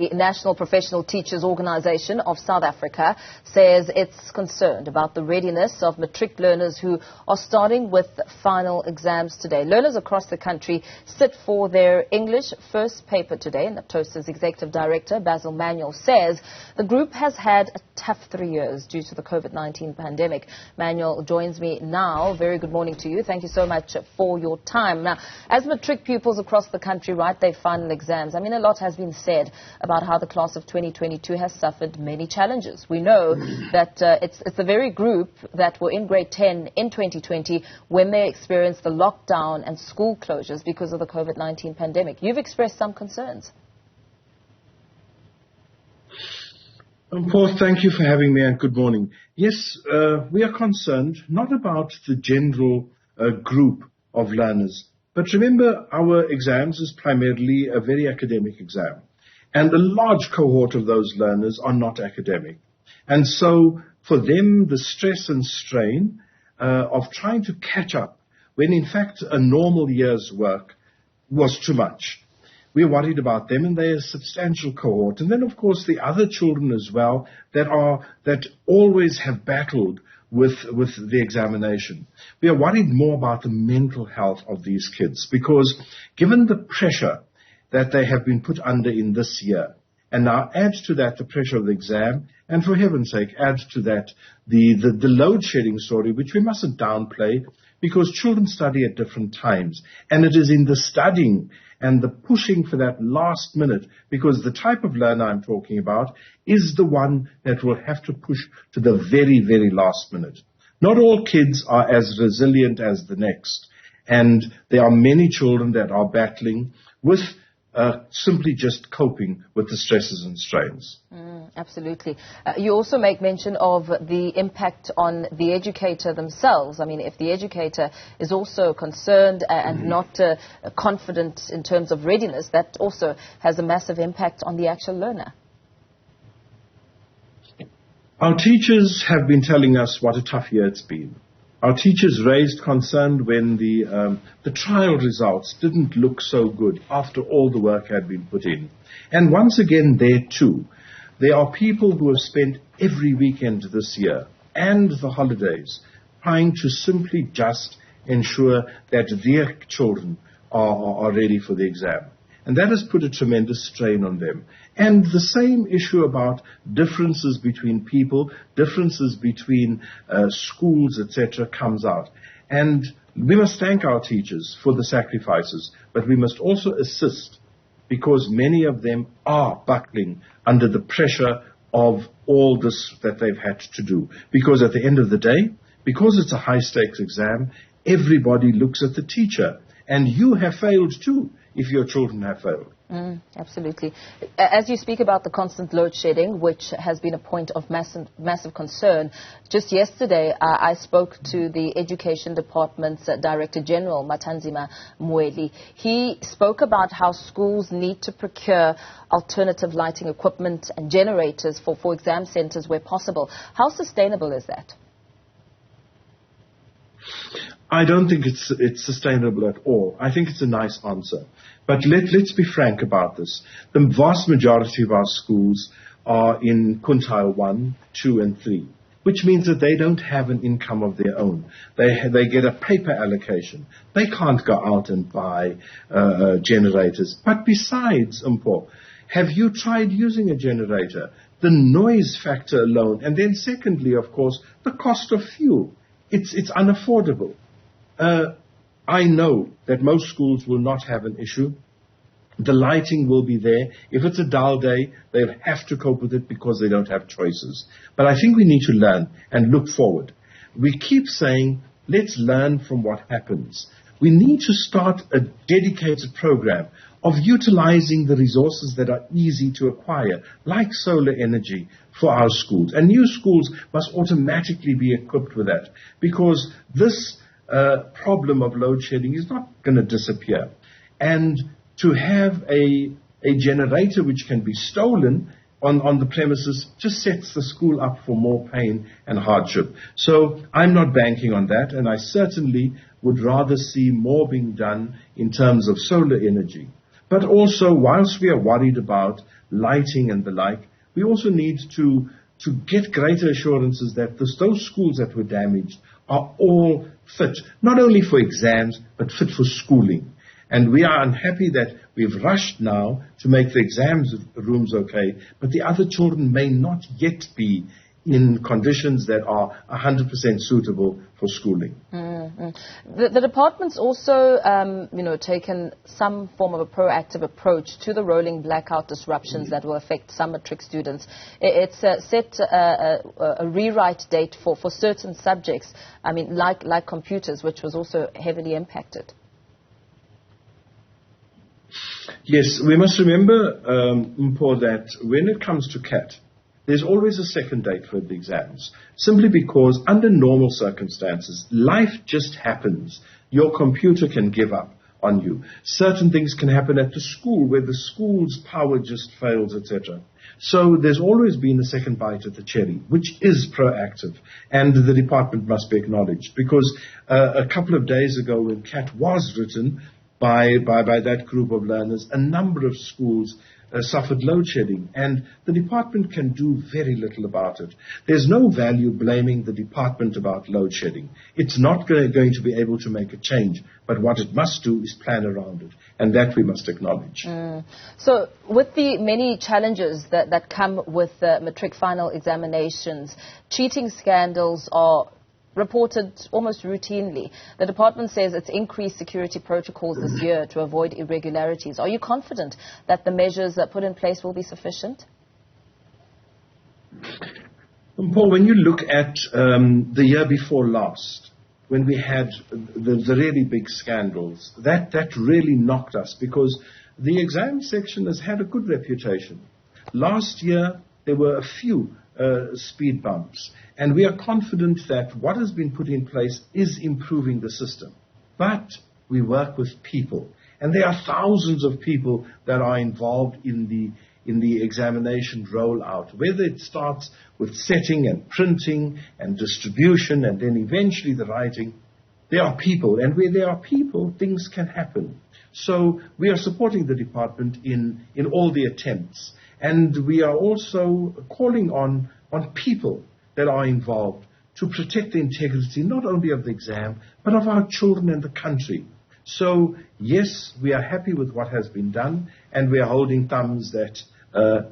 The National Professional Teachers Organisation of South Africa says it's concerned about the readiness of matric learners who are starting with final exams today. Learners across the country sit for their English first paper today. Naptosa's Executive Director, Basil Manuel, says the group has had a tough 3 years due to the COVID-19 pandemic. Manuel joins me now. Very good morning to you. Thank you so much for your time. Now, as matric pupils across the country write their final exams, I mean, a lot has been said about how the class of 2022 has suffered many challenges. We know that it's the very group that were in grade 10 in 2020 when they experienced the lockdown and school closures because of the COVID-19 pandemic. You've expressed some concerns. Paul, thank you for having me and good morning. Yes, we are concerned not about the general group of learners, but remember our exams is primarily a very academic exam. And a large cohort of those learners are not academic. And so for them, the stress and strain of trying to catch up when in fact a normal year's work was too much. We're worried about them, and they're a substantial cohort. And then, of course, the other children as well that always have battled with the examination. We are worried more about the mental health of these kids because given the pressure that they have been put under in this year. And now add to that the pressure of the exam, and for heaven's sake, add to that the load shedding story, which we mustn't downplay, because children study at different times. And it is in the studying and the pushing for that last minute, because the type of learner I'm talking about is the one that will have to push to the very, very last minute. Not all kids are as resilient as the next. And there are many children that are battling with simply just coping with the stresses and strains. Absolutely. You also make mention of the impact on the educator themselves. I mean, if the educator is also concerned and not confident in terms of readiness, that also has a massive impact on the actual learner. Our teachers have been telling us what a tough year it's been. Our teachers raised concern when the trial results didn't look so good after all the work had been put in. And once again, there too, there are people who have spent every weekend this year and the holidays trying to simply just ensure that their children are ready for the exam. And that has put a tremendous strain on them. And the same issue about differences between people, differences between schools, etc., comes out. And we must thank our teachers for the sacrifices, but we must also assist because many of them are buckling under the pressure of all this that they've had to do. Because at the end of the day, because it's a high-stakes exam, everybody looks at the teacher. And you have failed too, if your children have failed. Absolutely. As you speak about the constant load shedding, which has been a point of massive concern, just yesterday I spoke to the Education Department's Director General, Basil Manuel. He spoke about how schools need to procure alternative lighting equipment and generators for exam centres where possible. How sustainable is that? I don't think it's sustainable at all. I think it's a nice answer. But let's be frank about this. The vast majority of our schools are in quintile 1, 2, and 3, which means that they don't have an income of their own. They get a paper allocation. They can't go out and buy generators. But besides, have you tried using a generator? The noise factor alone. And then secondly, of course, the cost of fuel. It's unaffordable. I know that most schools will not have an issue. The lighting will be there. If it's a dull day, they'll have to cope with it because they don't have choices. But I think we need to learn and look forward. We keep saying, let's learn from what happens. We need to start a dedicated program of utilizing the resources that are easy to acquire, like solar energy, for our schools. And new schools must automatically be equipped with that because this problem of load shedding is not going to disappear. And to have a generator which can be stolen on the premises just sets the school up for more pain and hardship. So I'm not banking on that, and I certainly would rather see more being done in terms of solar energy. But also, whilst we are worried about lighting and the like. We also need to get greater assurances that those schools that were damaged are all fit, not only for exams, but fit for schooling. And we are unhappy that we've rushed now to make the exams rooms okay, but the other children may not yet be in conditions that are 100% suitable for schooling. The department's also, taken some form of a proactive approach to the rolling blackout disruptions that will affect some matric students. It's set a rewrite date for certain subjects, like computers, which was also heavily impacted. Yes, we must remember, Mpho, that when it comes to CAT, there's always a second date for the exams, simply because under normal circumstances, life just happens. Your computer can give up on you. Certain things can happen at the school where the school's power just fails, etc. So there's always been a second bite at the cherry, which is proactive, and the department must be acknowledged, because a couple of days ago when CAT was written by that group of learners, a number of schools suffered load shedding, and the department can do very little about it. There's no value blaming the department about load shedding. It's not going to be able to make a change, but what it must do is plan around it, and that we must acknowledge. So with the many challenges that come with matric final examinations, cheating scandals are reported almost routinely. The department says it's increased security protocols this year to avoid irregularities. Are you confident that the measures put in place will be sufficient? Paul, when you look at the year before last, when we had the really big scandals, that really knocked us, because the exam section has had a good reputation. Last year, there were a few speed bumps, and we are confident that what has been put in place is improving the system. But we work with people, and there are thousands of people that are involved in the examination rollout, whether it starts with setting and printing and distribution and then eventually the writing. There are people, and where there are people, things can happen. So we are supporting the department in all the attempts. And we are also calling on people that are involved to protect the integrity not only of the exam, but of our children and the country. So, yes, we are happy with what has been done, and we are holding thumbs that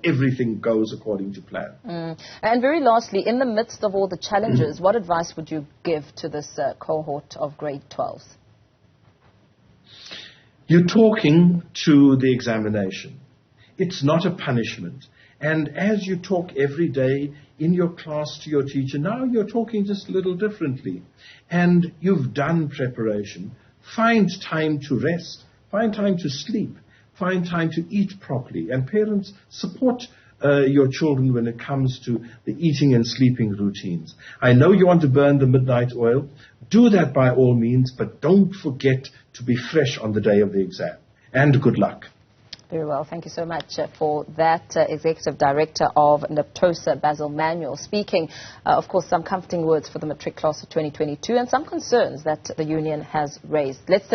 everything goes according to plan. And very lastly, in the midst of all the challenges, what advice would you give to this cohort of grade 12s? You're talking to the examination. It's not a punishment. And as you talk every day in your class to your teacher, now you're talking just a little differently. And you've done preparation. Find time to rest. Find time to sleep. Find time to eat properly. And parents, support your children when it comes to the eating and sleeping routines. I know you want to burn the midnight oil. Do that by all means, but don't forget to be fresh on the day of the exam. And good luck. Very well. Thank you so much for that. Executive Director of Naptosa, Basil Manuel, speaking, of course, some comforting words for the matric class of 2022 and some concerns that the union has raised. Let's